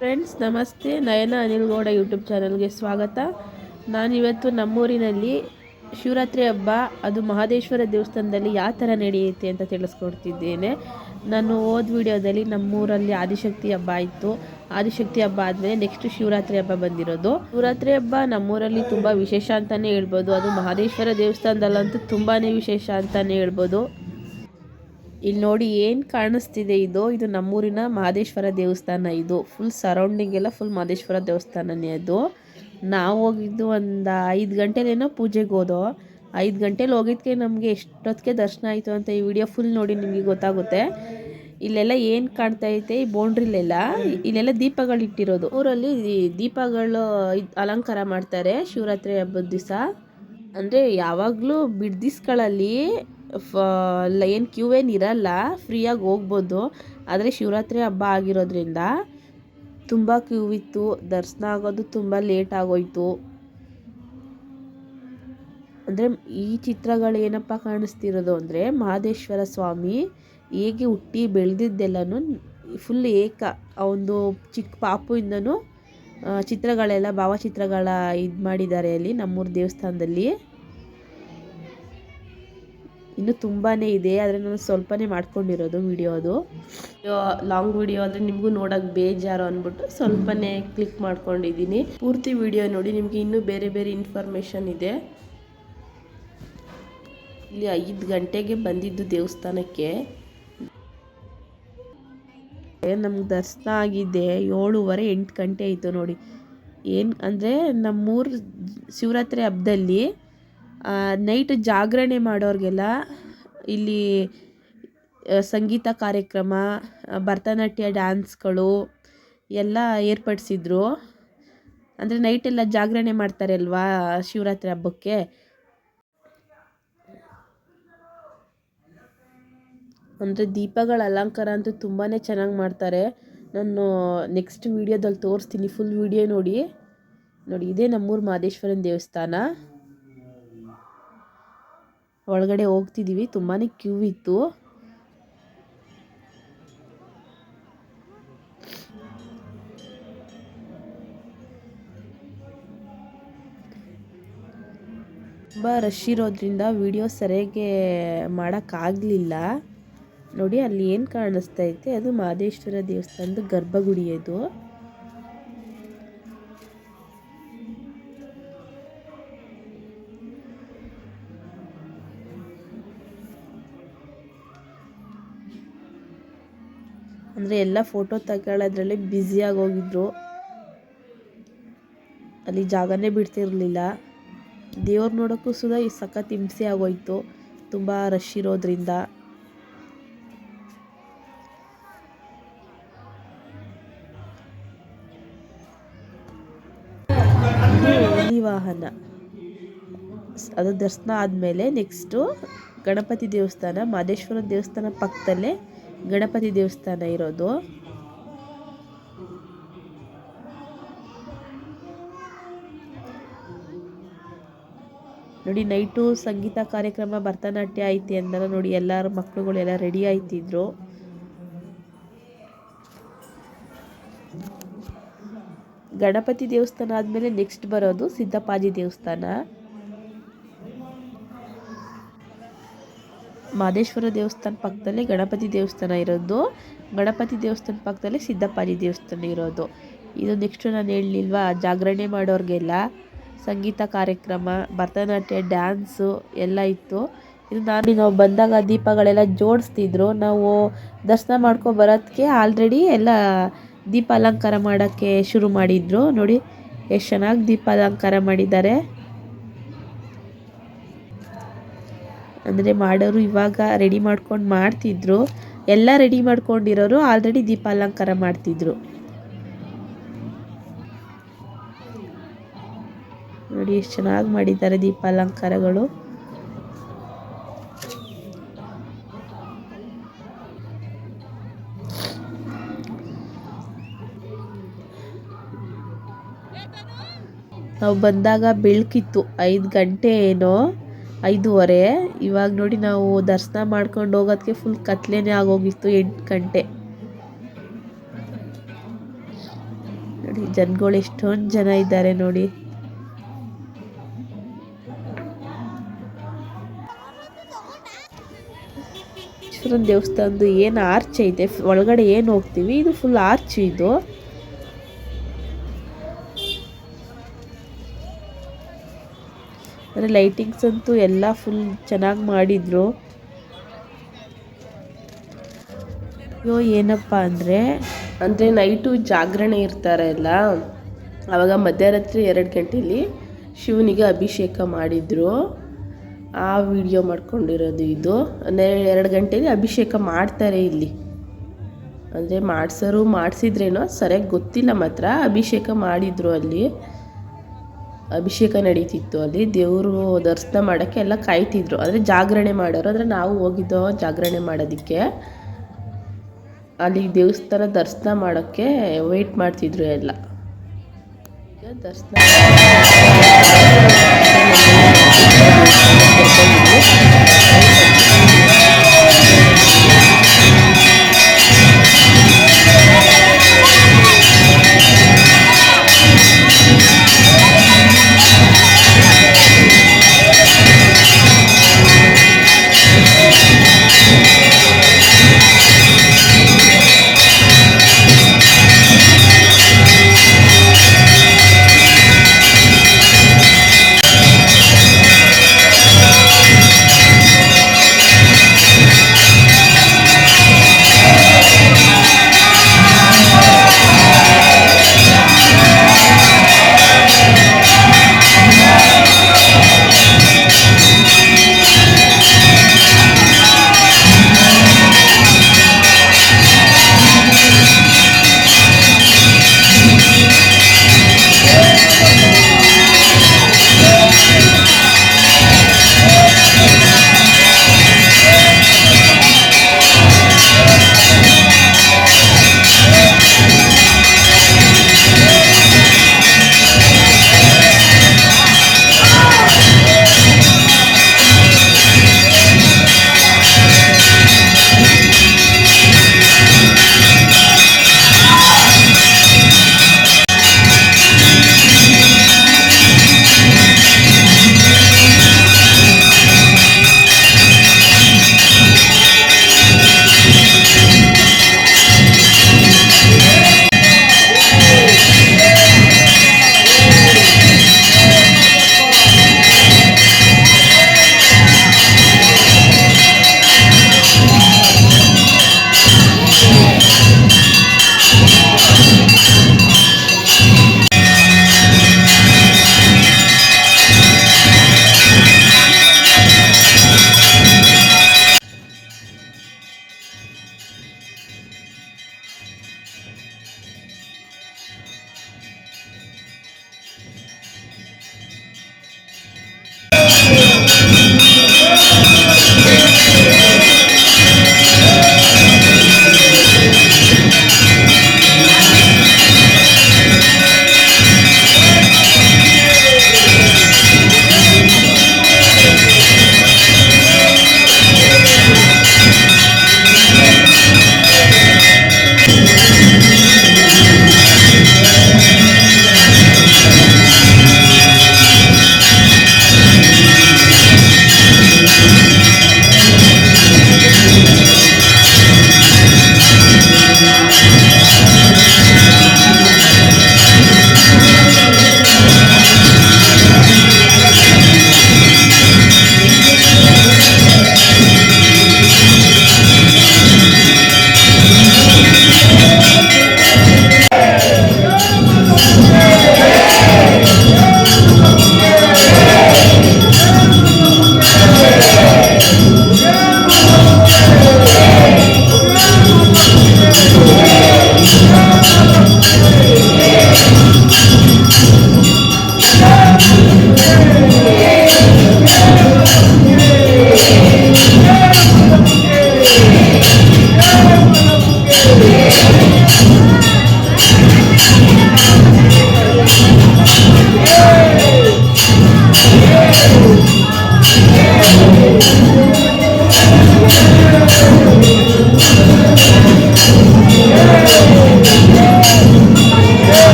Friends ನಮಸ್ತೆ, ನಯನ ಅನಿಲ್ಗೌಡ YouTube ಚಾನಲ್ಗೆ ಸ್ವಾಗತ. ನಾನಿವತ್ತು ನಮ್ಮೂರಿನಲ್ಲಿ ಶಿವರಾತ್ರಿ ಹಬ್ಬ ಅದು ಮಹದೇಶ್ವರ ದೇವಸ್ಥಾನದಲ್ಲಿ ಯಾವ ಥರ ನಡೆಯುತ್ತೆ ಅಂತ ತಿಳಿಸ್ಕೊಡ್ತಿದ್ದೇನೆ. ನಾನು ಹೋದ ವಿಡಿಯೋದಲ್ಲಿ ನಮ್ಮೂರಲ್ಲಿ ಆದಿಶಕ್ತಿ ಹಬ್ಬ ಆಯಿತು. ಆದಿಶಕ್ತಿ ಹಬ್ಬ ಆದಮೇಲೆ ನೆಕ್ಸ್ಟ್ ಶಿವರಾತ್ರಿ ಹಬ್ಬ ಬಂದಿರೋದು. ಶಿವರಾತ್ರಿ ಹಬ್ಬ ನಮ್ಮೂರಲ್ಲಿ ತುಂಬ ವಿಶೇಷ ಅಂತಲೇ ಹೇಳ್ಬೋದು. ಅದು ಮಹದೇಶ್ವರ ದೇವಸ್ಥಾನದಲ್ಲಂತೂ ತುಂಬಾ ವಿಶೇಷ ಅಂತಲೇ ಹೇಳ್ಬೋದು. ಇಲ್ಲಿ ನೋಡಿ ಏನು ಕಾಣಿಸ್ತಿದೆ, ಇದು ನಮ್ಮೂರಿನ ಮಹದೇಶ್ವರ ದೇವಸ್ಥಾನ. ಇದು ಫುಲ್ ಸರೌಂಡಿಂಗ್ ಎಲ್ಲ ಫುಲ್ ಮಹದೇಶ್ವರ ದೇವಸ್ಥಾನನೇ. ಅದು ನಾವು ಹೋಗಿದ್ದು ಒಂದು 5 ಗಂಟೆಲೇನೋ ಪೂಜೆಗೆ ಹೋದೋ. 5 ಗಂಟೆಲಿ ಹೋಗಿದ್ದಕ್ಕೆ ನಮಗೆ ಎಷ್ಟೊತ್ತಿಗೆ ದರ್ಶನ ಆಯಿತು ಅಂತ ಈ ವಿಡಿಯೋ ಫುಲ್ ನೋಡಿ ನಿಮಗೆ ಗೊತ್ತಾಗುತ್ತೆ. ಇಲ್ಲೆಲ್ಲ ಏನು ಕಾಣ್ತಾ ಐತೆ, ಈ ಬೌಂಡ್ರಿಲೆಲ್ಲ ಇಲ್ಲೆಲ್ಲ ದೀಪಗಳು ಇಟ್ಟಿರೋದು. ಊರಲ್ಲಿ ದೀಪಗಳು ಅಲಂಕಾರ ಮಾಡ್ತಾರೆ ಶಿವರಾತ್ರಿ ಹಬ್ಬದ ದಿವಸ. ಅಂದರೆ ಯಾವಾಗಲೂ ಬಿಡ್ದಿಸ್ಗಳಲ್ಲಿ ಏನು ಕ್ಯೂ ಏನು ಇರಲ್ಲ, ಫ್ರೀಯಾಗಿ ಹೋಗ್ಬೋದು. ಆದರೆ ಶಿವರಾತ್ರಿ ಹಬ್ಬ ಆಗಿರೋದ್ರಿಂದ ತುಂಬ ಕ್ಯೂ ಇತ್ತು. ದರ್ಶನ ಆಗೋದು ತುಂಬ ಲೇಟ್ ಆಗೋಯ್ತು. ಅಂದರೆ ಈ ಚಿತ್ರಗಳು ಏನಪ್ಪ ಕಾಣಿಸ್ತಿರೋದು ಅಂದರೆ ಮಹದೇಶ್ವರ ಸ್ವಾಮಿ ಹೇಗೆ ಹುಟ್ಟಿ ಬೆಳೆದಿದ್ದೆಲ್ಲನೂ ಫುಲ್ ಒಂದು ಚಿಕ್ಕ ಪಾಪುಯಿಂದನೂ ಚಿತ್ರಗಳೆಲ್ಲ ಭಾವಚಿತ್ರಗಳ ಇದು ಮಾಡಿದ್ದಾರೆ ಅಲ್ಲಿ ನಮ್ಮೂರು ದೇವಸ್ಥಾನದಲ್ಲಿ. ಇನ್ನೂ ತುಂಬಾ ಇದೆ, ಆದರೆ ನಾನು ಸ್ವಲ್ಪನೇ ಮಾಡ್ಕೊಂಡಿರೋದು ವಿಡಿಯೋ. ಅದು ಲಾಂಗ್ ವಿಡಿಯೋ ಆದರೆ ನಿಮಗೂ ನೋಡೋಕ್ಕೆ ಬೇಜಾರು ಅಂದ್ಬಿಟ್ಟು ಸ್ವಲ್ಪನೇ ಕ್ಲಿಕ್ ಮಾಡ್ಕೊಂಡಿದ್ದೀನಿ. ಪೂರ್ತಿ ವಿಡಿಯೋ ನೋಡಿ, ನಿಮಗೆ ಇನ್ನೂ ಬೇರೆ ಬೇರೆ ಇನ್ಫಾರ್ಮೇಷನ್ ಇದೆ. ಇಲ್ಲಿ 5 ಗಂಟೆಗೆ ಬಂದಿದ್ದು ದೇವಸ್ಥಾನಕ್ಕೆ. ನಮ್ಗೆ ದರ್ಶನ ಆಗಿದೆ 7:30 8 ಗಂಟೆ ಆಯಿತು ನೋಡಿ. ಏನು ಅಂದರೆ ನಮ್ಮೂರು ಶಿವರಾತ್ರಿ ಹಬ್ಬದಲ್ಲಿ ನೈಟ್ ಜಾಗರಣೆ ಮಾಡೋರಿಗೆಲ್ಲ ಇಲ್ಲಿ ಸಂಗೀತ ಕಾರ್ಯಕ್ರಮ, ಭರತನಾಟ್ಯ ಡ್ಯಾನ್ಸ್ಗಳು ಎಲ್ಲ ಏರ್ಪಡಿಸಿದ್ರು. ಅಂದರೆ ನೈಟೆಲ್ಲ ಜಾಗರಣೆ ಮಾಡ್ತಾರೆ ಅಲ್ವಾ ಶಿವರಾತ್ರಿ ಹಬ್ಬಕ್ಕೆ. ಅಂದರೆ ದೀಪಗಳ ಅಲಂಕಾರ ಅಂತೂ ತುಂಬಾ ಚೆನ್ನಾಗಿ ಮಾಡ್ತಾರೆ. ನಾನು ನೆಕ್ಸ್ಟ್ ವೀಡಿಯೋದಲ್ಲಿ ತೋರಿಸ್ತೀನಿ, ಫುಲ್ ವೀಡಿಯೋ ನೋಡಿ. ಇದೇ ನಮ್ಮೂರು ಮಹದೇಶ್ವರನ ದೇವಸ್ಥಾನ. ಒಳಗಡೆ ಹೋಗ್ತಿದ್ದೀವಿ, ತುಂಬಾ ಕ್ಯೂ ಇತ್ತು. ತುಂಬ ರಶ್ ಇರೋದ್ರಿಂದ ವಿಡಿಯೋ ಸರಿಯಾಗಿ ಮಾಡೋಕ್ಕಾಗಲಿಲ್ಲ. ನೋಡಿ ಅಲ್ಲಿ ಏನು ಕಾಣಿಸ್ತೈತೆ ಅದು ಮಹದೇಶ್ವರ ದೇವಸ್ಥಾನದ ಗರ್ಭಗುಡಿ. ಅದು ಅಂದರೆ ಎಲ್ಲ ಫೋಟೋ ತಗೊಳ್ಳೋದ್ರಲ್ಲಿ ಬ್ಯುಸಿಯಾಗಿ ಹೋಗಿದ್ರು. ಅಲ್ಲಿ ಜಾಗನೇ ಬಿಡ್ತಿರಲಿಲ್ಲ. ದೇವ್ರು ನೋಡೋಕ್ಕೂ ಸುಧಾ ಈ ಸಖತ್ ಹಿಂಸೆ ಆಗೋಯ್ತು ತುಂಬ ರಶ್ ಇರೋದ್ರಿಂದ. ಹುಲಿ ವಾಹನ ಅದು ದರ್ಶನ ಆದಮೇಲೆ ನೆಕ್ಸ್ಟು ಗಣಪತಿ ದೇವಸ್ಥಾನ. ಮಹದೇಶ್ವರ ದೇವಸ್ಥಾನ ಪಕ್ಕದಲ್ಲೇ ಗಣಪತಿ ದೇವಸ್ಥಾನ ಇರೋದು. ನೋಡಿ ನೈಟು ಸಂಗೀತ ಕಾರ್ಯಕ್ರಮ ಭರತನಾಟ್ಯ ಐತಿ ಅಂದಲ್ಲ ನೋಡಿ, ಎಲ್ಲರ ಮಕ್ಕಳುಗಳೆಲ್ಲ ರೆಡಿ ಆಯ್ತಿದ್ರು. ಗಣಪತಿ ದೇವಸ್ಥಾನ ಆದಮೇಲೆ ನೆಕ್ಸ್ಟ್ ಬರೋದು ಸಿದ್ದಪ್ಪಾಜಿ ದೇವಸ್ಥಾನ. ಮಹದೇಶ್ವರ ದೇವಸ್ಥಾನ ಪಕ್ಕದಲ್ಲೇ ಗಣಪತಿ ದೇವಸ್ಥಾನ ಇರೋದು. ಗಣಪತಿ ದೇವಸ್ಥಾನ ಪಕ್ಕದಲ್ಲೇ ಸಿದ್ದಪ್ಪಾಜಿ ದೇವಸ್ಥಾನ ಇರೋದು. ಇದು ನೆಕ್ಸ್ಟು ನಾನು ಹೇಳಲಿಲ್ವಾ, ಜಾಗರಣೆ ಮಾಡೋರಿಗೆಲ್ಲ ಸಂಗೀತ ಕಾರ್ಯಕ್ರಮ, ಭರತನಾಟ್ಯ ಡ್ಯಾನ್ಸು ಎಲ್ಲ ಇತ್ತು. ಇದು ನಾವು ಬಂದಾಗ ದೀಪಗಳೆಲ್ಲ ಜೋಡಿಸ್ತಿದ್ರು. ನಾವು ದರ್ಶನ ಬರೋದಕ್ಕೆ ಆಲ್ರೆಡಿ ಎಲ್ಲ ದೀಪ ಅಲಂಕಾರ ಮಾಡೋಕ್ಕೆ ಶುರು ಮಾಡಿದ್ರು. ನೋಡಿ ಎಷ್ಟು ಚೆನ್ನಾಗಿ ದೀಪ ಅಲಂಕಾರ ಮಾಡಿದ್ದಾರೆ. ಅಂದರೆ ಮಾಡೋರು ಇವಾಗ ರೆಡಿ ಮಾಡ್ಕೊಂಡು ಮಾಡ್ತಿದ್ರು. ಎಲ್ಲ ರೆಡಿ ಮಾಡ್ಕೊಂಡಿರೋರು ಆಲ್ರೆಡಿ ದೀಪ ಅಲಂಕಾರ ಮಾಡ್ತಿದ್ರು. ನೋಡಿ ಎಷ್ಟು ಚೆನ್ನಾಗಿ ಮಾಡಿದ್ದಾರೆ ದೀಪ ಅಲಂಕಾರಗಳು. ನಾವು ಬಂದಾಗ ಬೆಳಕಿತ್ತು, 5 ಗಂಟೆ ಏನೋ 5:30. ಇವಾಗ ನೋಡಿ ನಾವು ದರ್ಶನ ಮಾಡ್ಕೊಂಡು ಹೋಗೋದಕ್ಕೆ ಫುಲ್ ಕತ್ಲೇನೆ ಆಗೋಗಿತ್ತು 8 ಗಂಟೆ. ನೋಡಿ ಜನಗಳು ಎಷ್ಟೊಂದು ಜನ ಇದ್ದಾರೆ ನೋಡಿ. ಈಶ್ವರನ ದೇವಸ್ಥಾನದ್ದು ಏನು ಆರ್ಚ್ ಐತೆ ಒಳಗಡೆ ಏನು ಹೋಗ್ತೀವಿ, ಇದು ಫುಲ್ ಆರ್ಚ್ ಇದು. ಅಂದರೆ ಲೈಟಿಂಗ್ಸ್ ಅಂತೂ ಎಲ್ಲ ಫುಲ್ ಚೆನ್ನಾಗಿ ಮಾಡಿದ್ರು. ಅಯ್ಯೋ ಏನಪ್ಪ ಅಂದರೆ ನೈಟು ಜಾಗರಣೆ ಇರ್ತಾರೆ ಅಲ್ಲ, ಆವಾಗ ಮಧ್ಯರಾತ್ರಿ 2 ಗಂಟೆಯಲ್ಲಿ ಶಿವನಿಗೆ ಅಭಿಷೇಕ ಮಾಡಿದರು. ಆ ವಿಡಿಯೋ ಮಾಡ್ಕೊಂಡಿರೋದು ಇದು. ಅಂದರೆ 2 ಗಂಟೆಗೆ ಅಭಿಷೇಕ ಮಾಡ್ತಾರೆ ಇಲ್ಲಿ. ಅಂದರೆ ಮಾಡಿಸಿದ್ರೇನೋ ಸರಿಯಾಗಿ ಗೊತ್ತಿಲ್ಲ, ಮಾತ್ರ ಅಭಿಷೇಕ ಮಾಡಿದರು. ಅಲ್ಲಿ ಅಭಿಷೇಕ ನಡೀತಿತ್ತು. ಅಲ್ಲಿ ದೇವರು ದರ್ಶನ ಮಾಡೋಕ್ಕೆ ಎಲ್ಲ ಕಾಯ್ತಿದ್ರು. ಅಂದರೆ ಜಾಗರಣೆ ಮಾಡೋರು. ಅಂದರೆ ನಾವು ಹೋಗಿದ್ದೋ ಜಾಗರಣೆ ಮಾಡೋದಕ್ಕೆ. ಅಲ್ಲಿ ದೇವಸ್ಥಾನ ದರ್ಶನ ಮಾಡೋಕ್ಕೆ ವೆಯ್ಟ್ ಮಾಡ್ತಿದ್ರು ಎಲ್ಲ. ಈಗ ದರ್ಶನ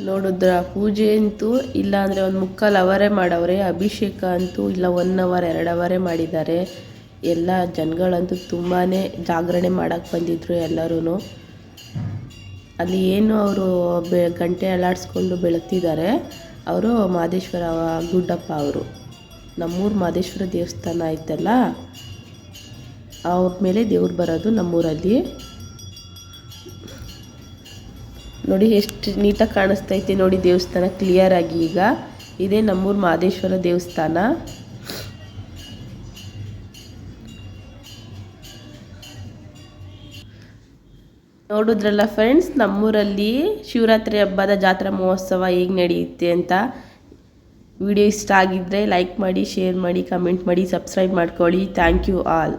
ನೋಡಿದ್ರ ಪೂಜೆ ಅಂತೂ ಇಲ್ಲ ಅಂದರೆ ಒಂದು ಮುಕ್ಕಾಲು ಅವರೇ ಮಾಡವ್ರೆ, ಅಭಿಷೇಕ ಅಂತೂ ಇಲ್ಲ 1 ಅವರ್ 2 ಅವರೇ ಮಾಡಿದ್ದಾರೆ. ಎಲ್ಲ ಜನಗಳಂತೂ ತುಂಬಾ ಜಾಗರಣೆ ಮಾಡೋಕ್ಕೆ ಬಂದಿದ್ದರು ಎಲ್ಲರೂ. ಅಲ್ಲಿ ಏನು ಅವರು ಗಂಟೆ ಅಲ್ಲಾಡಿಸ್ಕೊಂಡು ಬೆಳಗ್ತಿದ್ದಾರೆ, ಅವರು ಮಹದೇಶ್ವರ ಗುಡ್ಡಪ್ಪ ಅವರು. ನಮ್ಮೂರು ಮಹದೇಶ್ವರ ದೇವಸ್ಥಾನ ಐತಲ್ಲ, ಅವ್ರ ಮೇಲೆ ದೇವ್ರು ಬರೋದು ನಮ್ಮೂರಲ್ಲಿ. ನೋಡಿ ಎಷ್ಟು ನೀಟಾಗಿ ಕಾಣಿಸ್ತೈತೆ ನೋಡಿ ದೇವಸ್ಥಾನ ಕ್ಲಿಯರ್ ಆಗಿ. ಈಗ ಇದೇ ನಮ್ಮೂರು ಮಹದೇಶ್ವರ ದೇವಸ್ಥಾನ. ನೋಡಿದ್ರಲ್ಲ ಫ್ರೆಂಡ್ಸ್, ನಮ್ಮೂರಲ್ಲಿ ಶಿವರಾತ್ರಿ ಹಬ್ಬದ ಜಾತ್ರಾ ಮಹೋತ್ಸವ ಹೇಗೆ ನಡೆಯುತ್ತೆ ಅಂತ. ವಿಡಿಯೋ ಇಷ್ಟ ಆಗಿದ್ದರೆ ಲೈಕ್ ಮಾಡಿ, ಶೇರ್ ಮಾಡಿ, ಕಮೆಂಟ್ ಮಾಡಿ, ಸಬ್ಸ್ಕ್ರೈಬ್ ಮಾಡ್ಕೊಳ್ಳಿ. Thank you all.